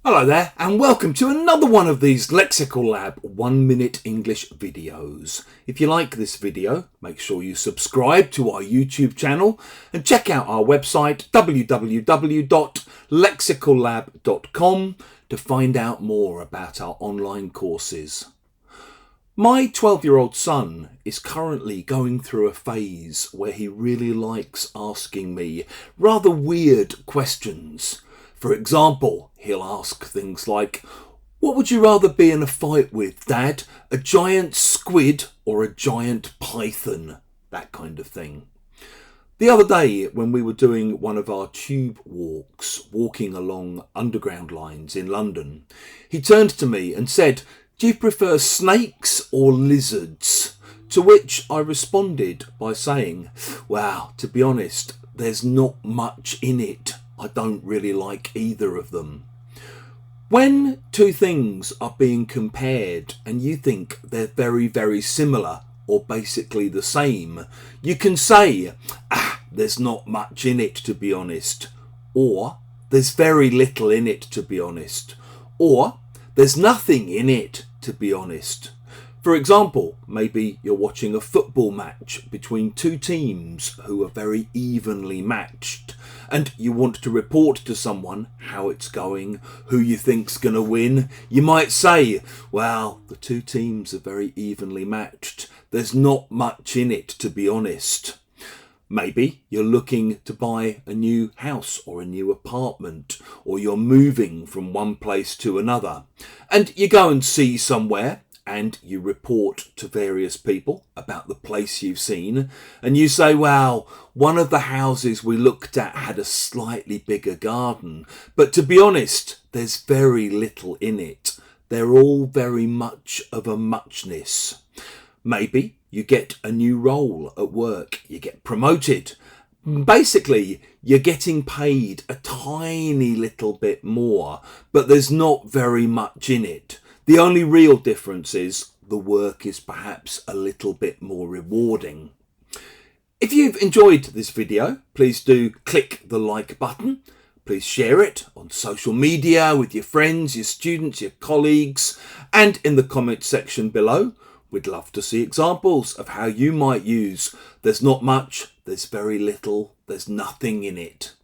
Hello there and welcome to another one of these Lexical Lab 1 minute English videos. If you like this video, make sure you subscribe to our YouTube channel and check out our website www.lexicallab.com to find out more about our online courses. My 12-year-old son is currently going through a phase where he really likes asking me rather weird questions. For example, he'll ask things like, "What would you rather be in a fight with, Dad? A giant squid or a giant python?" That kind of thing. The other day, when we were doing one of our tube walks, walking along underground lines in London, he turned to me and said, "Do you prefer snakes or lizards?" To which I responded by saying, "Well, to be honest, there's not much in it. I don't really like either of them." When two things are being compared and you think they're very, very similar or basically the same, you can say, there's not much in it, to be honest. Or, there's very little in it, to be honest. Or, there's nothing in it, to be honest. For example, maybe you're watching a football match between two teams who are very evenly matched, and you want to report to someone how it's going, who you think's going to win. You might say, "Well, the two teams are very evenly matched. There's not much in it, to be honest." Maybe you're looking to buy a new house or a new apartment, or you're moving from one place to another, and you go and see somewhere and you report to various people about the place you've seen, and you say, "Well, one of the houses we looked at had a slightly bigger garden, but to be honest, there's very little in it. They're all very much of a muchness." Maybe you get a new role at work, you get promoted. Basically, you're getting paid a tiny little bit more, but there's not very much in it. The only real difference is the work is perhaps a little bit more rewarding. If you've enjoyed this video, please do click the like button. Please share it on social media with your friends, your students, your colleagues, and in the comment section below. We'd love to see examples of how you might use "there's not much, there's very little, there's nothing in it."